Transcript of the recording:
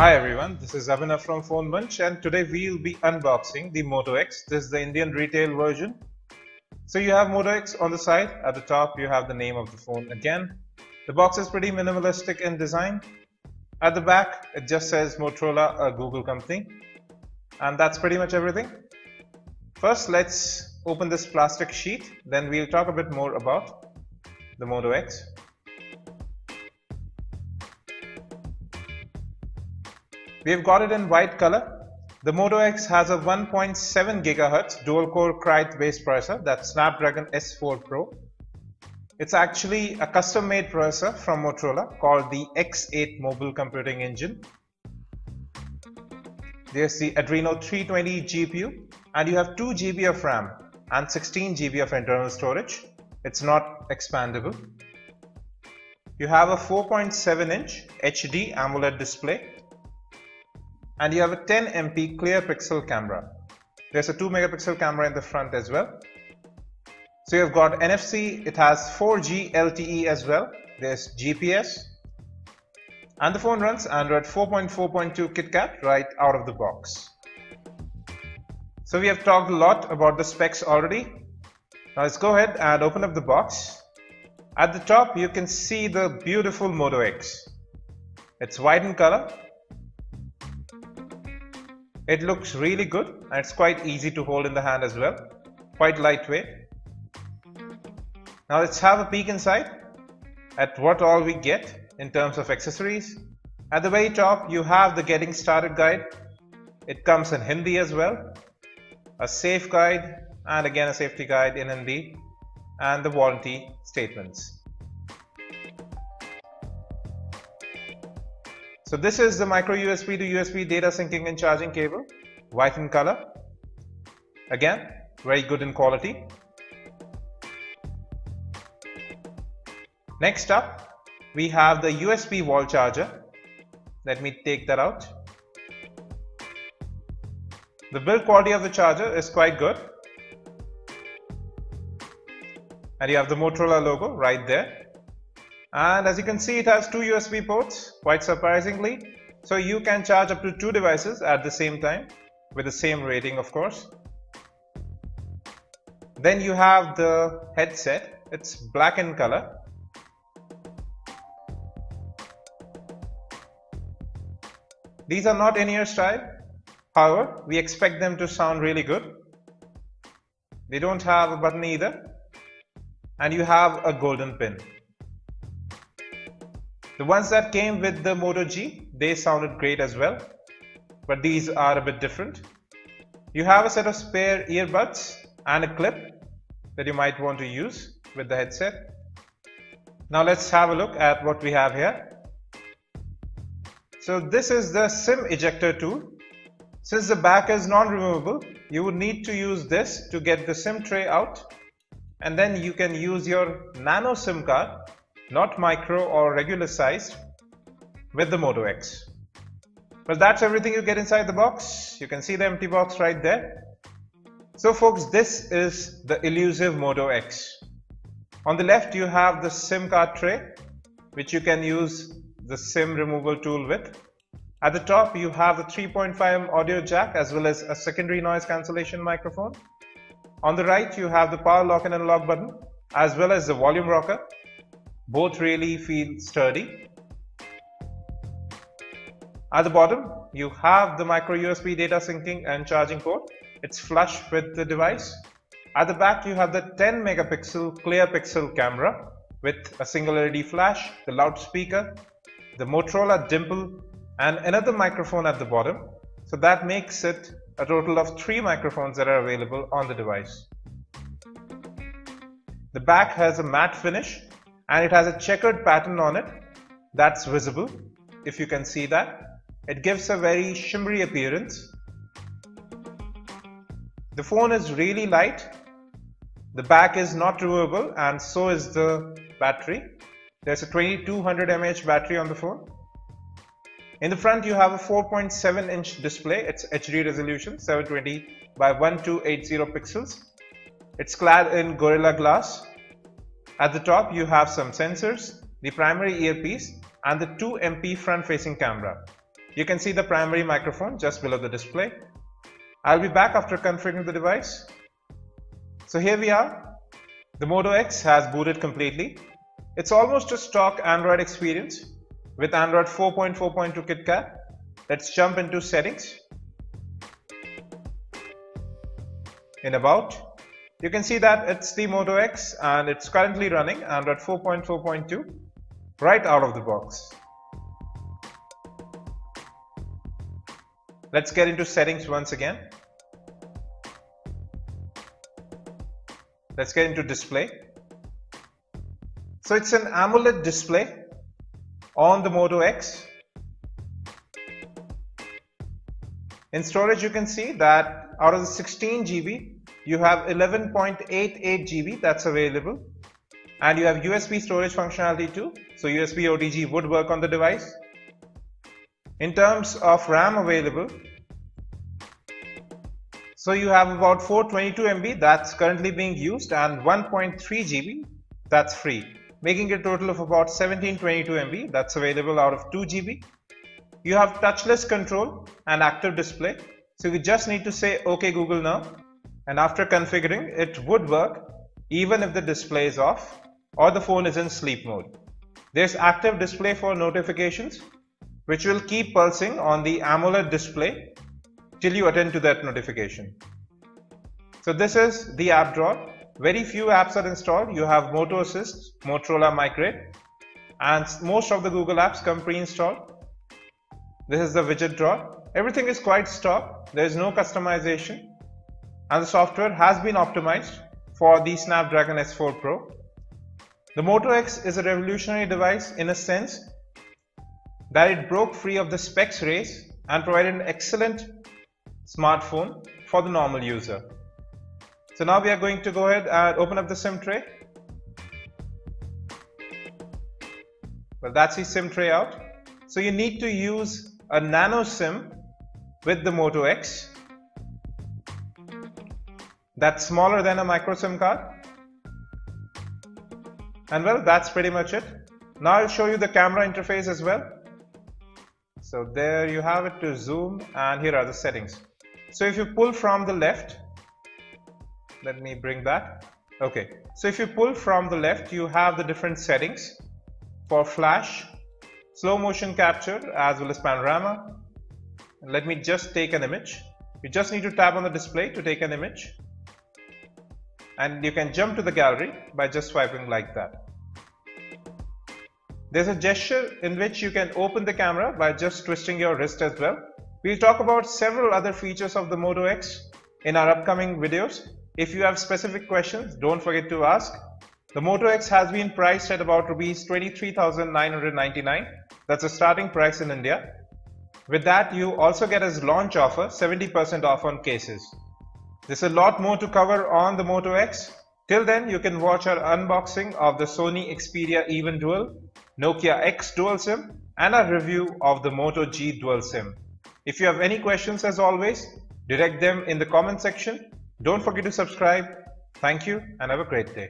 Hi everyone, this is Abhinav from Phone Bunch, and today we'll be unboxing the Moto X. This is the Indian retail version. So you have Moto X on the side. At the top you have the name of the phone again. The box is pretty minimalistic in design. At the back it just says Motorola, a Google company. And that's pretty much everything. First let's open this plastic sheet, then we'll talk a bit more about the Moto X. We've got it in white color. The Moto X has a 1.7 GHz dual-core Cryte-based processor, that's Snapdragon S4 Pro. It's actually a custom-made processor from Motorola called the X8 Mobile Computing Engine. There's the Adreno 320 GPU, and you have 2 GB of RAM and 16 GB of internal storage. It's not expandable. You have a 4.7-inch HD AMOLED display. And you have a 10 MP clear pixel camera. There's a 2 megapixel camera in the front as well. So you've got NFC, it has 4G LTE as well. There's GPS. And the phone runs Android 4.4.2 KitKat right out of the box. So we have talked a lot about the specs already. Now let's go ahead and open up the box. At the top you can see the beautiful Moto X. It's white in color. It looks really good and it's quite easy to hold in the hand as well, quite lightweight. Now let's have a peek inside at what all we get in terms of accessories. At the very top you have the getting started guide. It comes in Hindi as well, a safe guide and again a safety guide in Hindi, and the warranty statements. So this is the micro USB to USB data syncing and charging cable, white in color. Again, very good in quality. Next up, we have the USB wall charger. Let me take that out. The build quality of the charger is quite good. And you have the Motorola logo right there. And as you can see, it has 2 USB ports, quite surprisingly. So you can charge up to 2 devices at the same time, with the same rating of course. Then you have the headset. It's black in color. These are not in-ear style. However, we expect them to sound really good. They don't have a button either. And you have a golden pin. The ones that came with the Moto G, they sounded great as well, but these are a bit different. You have a set of spare earbuds and a clip that you might want to use with the headset. Now let's have a look at what we have here. So this is the SIM ejector tool. Since the back is non-removable, you would need to use this to get the SIM tray out, and then you can use your nano SIM card, not micro or regular sized, with the Moto X. But that's everything you get inside the box. You can see the empty box right there. So folks, this is the elusive Moto X. On the left you have the SIM card tray, which you can use the SIM removal tool with. At the top you have the 3.5mm audio jack as well as a secondary noise cancellation microphone. On the right you have the power lock and unlock button as well as the volume rocker. Both really feel sturdy. At the bottom, you have the micro USB data syncing and charging port. It's flush with the device. At the back, you have the 10 megapixel clear pixel camera with a single LED flash, the loudspeaker, the Motorola dimple, and another microphone at the bottom. So that makes it a total of 3 microphones that are available on the device. The back has a matte finish. And it has a checkered pattern on it that's visible, if you can see that. It gives a very shimmery appearance. The phone is really light. The back is not removable and so is the battery. There's a 2200 mAh battery on the phone. In the front you have a 4.7-inch display. It's HD resolution, 720 by 1280 pixels. It's clad in Gorilla Glass. At the top you have some sensors, the primary earpiece and the 2 MP front facing camera. You can see the primary microphone just below the display. I'll be back after configuring the device. So here we are. The Moto X has booted completely. It's almost a stock Android experience with Android 4.4.2 KitKat. Let's jump into settings. In About, you can see that it's the Moto X and it's currently running Android 4.4.2 right out of the box. Let's get into settings once again. Let's get into display. So it's an AMOLED display on the Moto X. In storage, you can see that out of the 16 GB, you have 11.88 GB that's available, and you have USB storage functionality too. So USB OTG would work on the device. In terms of RAM available, so you have about 422 MB that's currently being used and 1.3 GB that's free, making a total of about 1722 MB that's available out of 2 GB. You have touchless control and active display, so you just need to say OK Google now, and after configuring it would work even if the display is off or the phone is in sleep mode. There's active display for notifications which will keep pulsing on the AMOLED display till you attend to that notification. So this is the app drawer. Very few apps are installed. You have Moto Assist, Motorola Migrate, and most of the Google apps come pre-installed. This is the widget drawer. Everything is quite stock. There is no customization, and the software has been optimized for the Snapdragon S4 Pro. The Moto X is a revolutionary device in a sense that it broke free of the specs race and provided an excellent smartphone for the normal user. So now we are going to go ahead and open up the SIM tray. Well, that's the SIM tray out. So you need to use a nano SIM with the Moto X. That's smaller than a micro SIM card. And well, that's pretty much it. Now I'll show you the camera interface as well. So there you have it to zoom, and here are the settings. So if you pull from the left, let me bring that. Okay, so if you pull from the left, you have the different settings for flash, slow motion capture, as well as panorama. Let me just take an image. You just need to tap on the display to take an image, and you can jump to the gallery by just swiping like that. There's a gesture in which you can open the camera by just twisting your wrist as well. We'll talk about several other features of the Moto X in our upcoming videos. If you have specific questions, don't forget to ask. The Moto X has been priced at about Rs 23,999. That's a starting price in India. With that, you also get as launch offer 70% off on cases. There's a lot more to cover on the Moto X. Till then, you can watch our unboxing of the Sony Xperia Even Dual, Nokia X Dual SIM, and our review of the Moto G Dual SIM. If you have any questions, as always, direct them in the comment section. Don't forget to subscribe. Thank you and have a great day.